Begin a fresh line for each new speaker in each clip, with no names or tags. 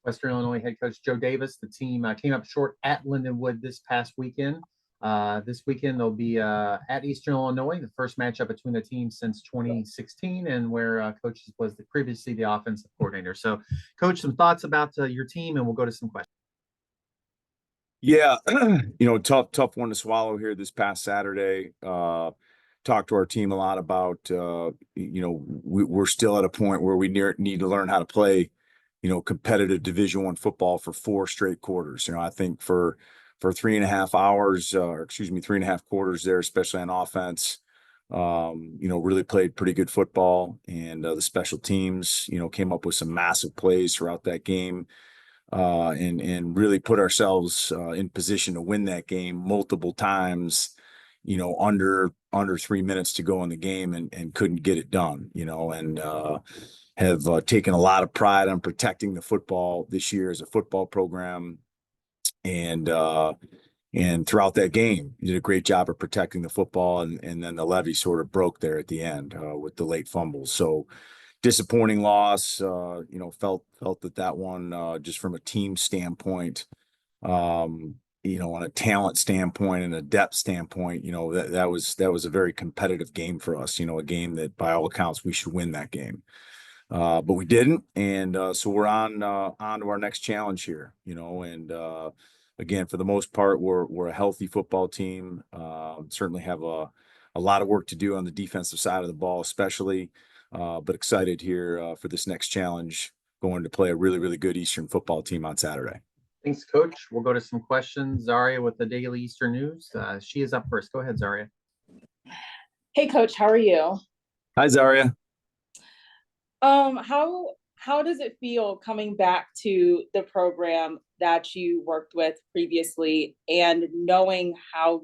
Western Illinois head coach Joe Davis. The team came up short at Lindenwood this past weekend. This weekend they'll be at Eastern Illinois, the first matchup between the teams since 2016, and where coach was previously the offensive coordinator. So, coach, some thoughts about your team, and we'll go to some questions.
Yeah, tough one to swallow here this past Saturday. Talked to our team a lot about, we're still at a point where we need to learn how to play, competitive Division I football for 4 straight quarters. I think for 3.5 hours, or excuse me, 3.5 quarters there, especially on offense, really played pretty good football, and the special teams, came up with some massive plays throughout that game. And really put ourselves in position to win that game multiple times, under 3 minutes to go in the game, and couldn't get it done, and have taken a lot of pride on protecting the football this year as a football program. And throughout that game, you did a great job of protecting the football, and then the levee sort of broke there at the end with the late fumbles. So disappointing loss. Felt that one, just from a team standpoint, on a talent standpoint and a depth standpoint, that was a very competitive game for us. A game that by all accounts we should win that game, but we didn't. And so we're on to our next challenge here. And again, for the most part, we're a healthy football team. Certainly have a lot of work to do on the defensive side of the ball, especially. But excited here for this next challenge, going to play a really, really good Eastern football team on Saturday.
Thanks, Coach. We'll go to some questions. Zaria with the Daily Eastern News. She is up first. Go ahead, Zaria.
Hey, Coach. How are you?
Hi, Zaria.
How does it feel coming back to the program that you worked with previously, and knowing how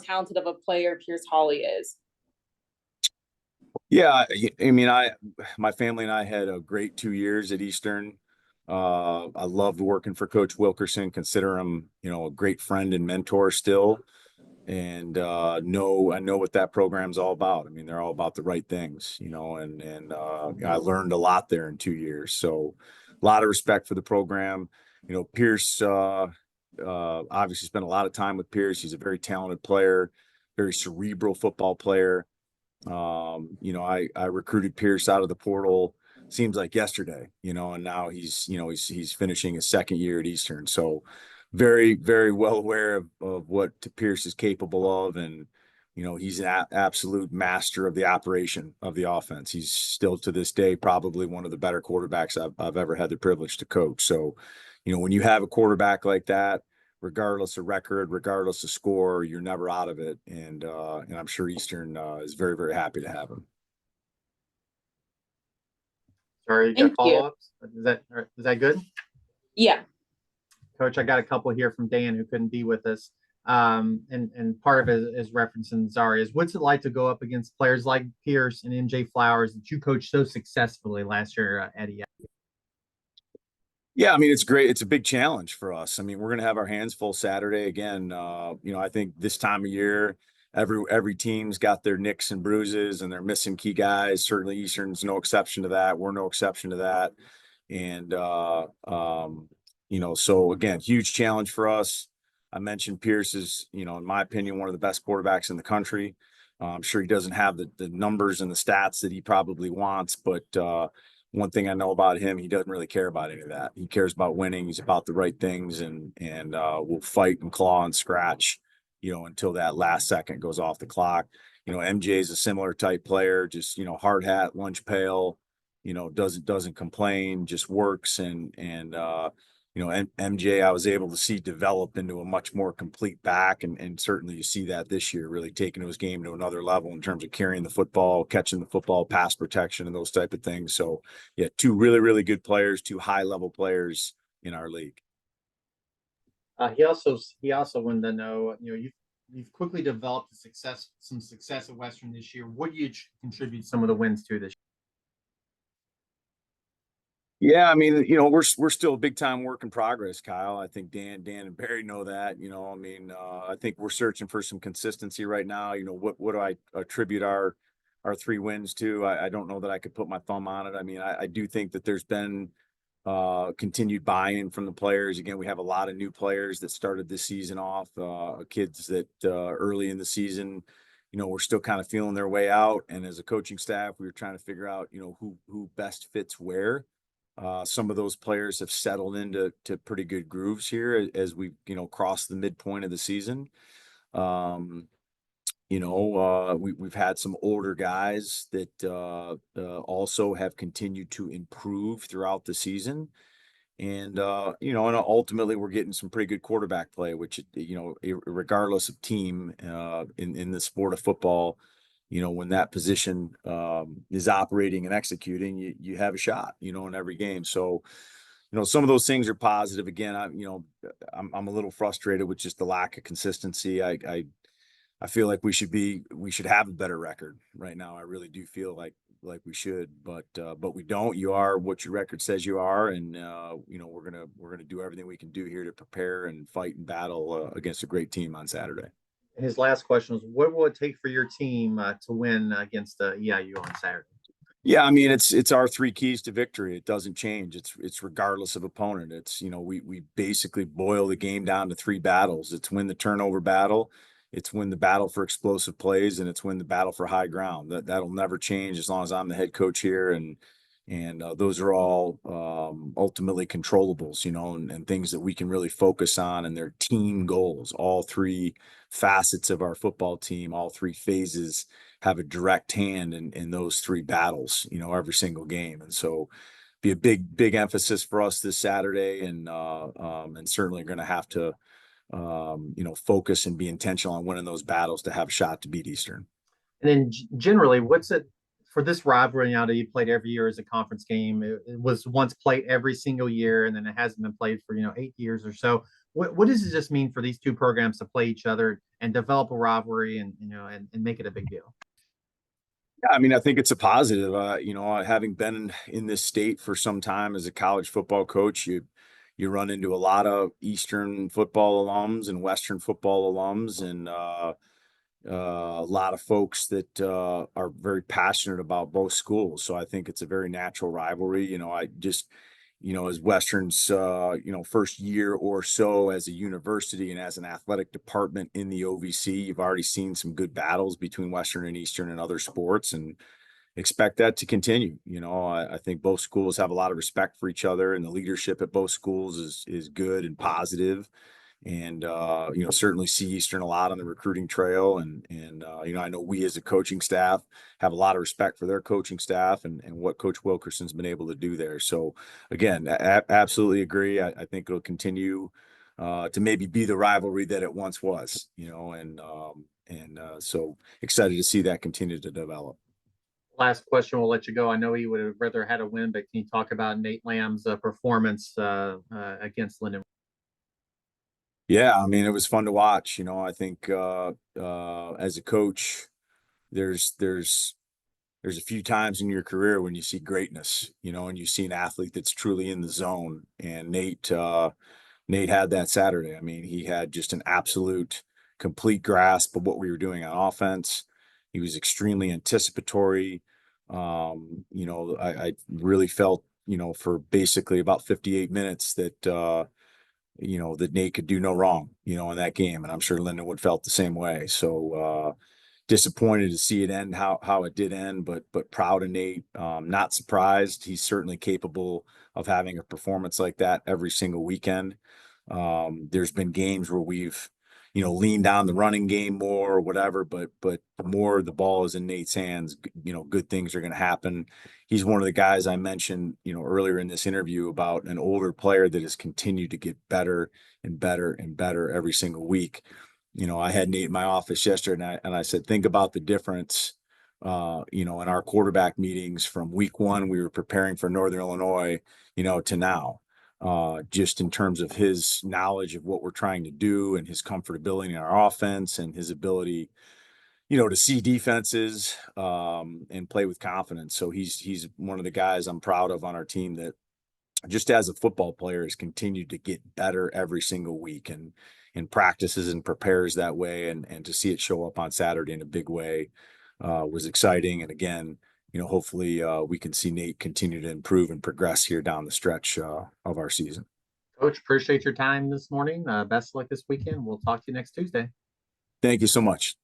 talented of a player Pierce Hawley is?
Yeah, my family and I had a great 2 years at Eastern. I loved working for Coach Wilkerson, consider him, a great friend and mentor still. And I know what that program's all about. They're all about the right things, and I learned a lot there in 2 years. So a lot of respect for the program. Pierce, obviously spent a lot of time with Pierce. He's a very talented player, very cerebral football player. I recruited Pierce out of the portal, seems like yesterday, and now he's finishing his second year at Eastern. So very, very well aware of what Pierce is capable of. And, he's an absolute master of the operation of the offense. He's still to this day, probably one of the better quarterbacks I've ever had the privilege to coach. So, when you have a quarterback like that, regardless of record, regardless of score, you're never out of it. And I'm sure Eastern is very, very happy to have him.
Sorry, you got follow-ups? Is that good?
Yeah.
Coach, I got a couple here from Dan who couldn't be with us. And part of it is referencing Zaria's. What's it like to go up against players like Pierce and MJ Flowers that you coached so successfully last year at EF?
Yeah, it's great. It's a big challenge for us. We're going to have our hands full Saturday again. I think this time of year, every team's got their nicks and bruises, and they're missing key guys. Certainly Eastern's no exception to that. We're no exception to that. And, so again, huge challenge for us. I mentioned Pierce is, in my opinion, one of the best quarterbacks in the country. I'm sure he doesn't have the numbers and the stats that he probably wants, but one thing I know about him, he doesn't really care about any of that. He cares about winning. He's about the right things, and will fight and claw and scratch, until that last second goes off the clock. MJ is a similar type player, just, hard hat, lunch pail, doesn't complain, just works. And MJ, I was able to see develop into a much more complete back. And certainly you see that this year, really taking his game to another level in terms of carrying the football, catching the football, pass protection, and those type of things. So yeah, two really, really good players, two high level players in our league.
He also wanted to know, you've quickly developed some success at Western this year. What do you contribute some of the wins to this year?
Yeah, we're still a big time work in progress, Kyle. I think Dan and Barry know that. I think we're searching for some consistency right now. What do I attribute our 3 wins to? I don't know that I could put my thumb on it. I do think that there's been continued buy-in from the players. Again, we have a lot of new players that started this season off, kids that early in the season, we're still kind of feeling their way out. And as a coaching staff, we were trying to figure out, who best fits where. Some of those players have settled into pretty good grooves here as we, cross the midpoint of the season. We've had some older guys that also have continued to improve throughout the season. And ultimately we're getting some pretty good quarterback play, which, regardless of team, in the sport of football, when that position is operating and executing, you have a shot, in every game. So, some of those things are positive. Again, I'm a little frustrated with just the lack of consistency. I feel like we should have a better record right now. I really do feel like we should, but we don't. You are what your record says you are, and we're gonna do everything we can do here to prepare and fight and battle against a great team on Saturday.
And his last question was, what will it take for your team to win against EIU on Saturday?
Yeah, I mean, it's our three keys to victory. It doesn't change. It's regardless of opponent. It's, we basically boil the game down to three battles. It's win the turnover battle, it's win the battle for explosive plays, and it's win the battle for high ground. That'll never change as long as I'm the head coach here. And those are all ultimately controllables, and things that we can really focus on, and their team goals. All three facets of our football team, all three phases, have a direct hand in those three battles, every single game. And so be a big emphasis for us this Saturday, and certainly going to have to, focus and be intentional on winning those battles to have a shot to beat Eastern.
And then generally, what's it for this rivalry now that you played every year as a conference game? It was once played every single year, and then it hasn't been played for 8 years or so. What does it just mean for these two programs to play each other and develop a rivalry and and make it a big deal?
Yeah, I mean, I think it's a positive. Having been in this state for some time as a college football coach, you run into a lot of Eastern football alums and Western football alums, and a lot of folks that are very passionate about both schools. So I think it's a very natural rivalry. I just, as Western's, first year or so as a university and as an athletic department in the OVC, you've already seen some good battles between Western and Eastern and other sports, and expect that to continue. I think both schools have a lot of respect for each other, and the leadership at both schools is good and positive. And certainly see Eastern a lot on the recruiting trail, and I know we as a coaching staff have a lot of respect for their coaching staff and what Coach Wilkerson's been able to do there. So again, absolutely agree. I think it'll continue to maybe be the rivalry that it once was, so excited to see that continue to develop.
Last question, we'll let you go. I know he would have rather had a win, but can you talk about Nate Lamb's performance against Linden?
Yeah, I mean, it was fun to watch. I think as a coach, there's a few times in your career when you see greatness, and you see an athlete that's truly in the zone. And Nate had that Saturday. I mean, he had just an absolute complete grasp of what we were doing on offense. He was extremely anticipatory. I really felt, for basically about 58 minutes that that Nate could do no wrong, in that game. And I'm sure Lindenwood felt the same way. So disappointed to see it end how it did end, but proud of Nate. Not surprised. He's certainly capable of having a performance like that every single weekend. There's been games where we've, leaned down the running game more or whatever, but the more the ball is in Nate's hands, good things are going to happen. He's one of the guys I mentioned, earlier in this interview about an older player that has continued to get better and better and better every single week. I had Nate in my office yesterday, and I said, think about the difference, in our quarterback meetings from week one, we were preparing for Northern Illinois, to now. Just in terms of his knowledge of what we're trying to do and his comfortability in our offense and his ability, to see defenses and play with confidence. So he's one of the guys I'm proud of on our team that just as a football player has continued to get better every single week and practices and prepares that way. And to see it show up on Saturday in a big way was exciting. And again, hopefully we can see Nate continue to improve and progress here down the stretch of our season.
Coach, appreciate your time this morning. Best of luck this weekend. We'll talk to you next Tuesday.
Thank you so much.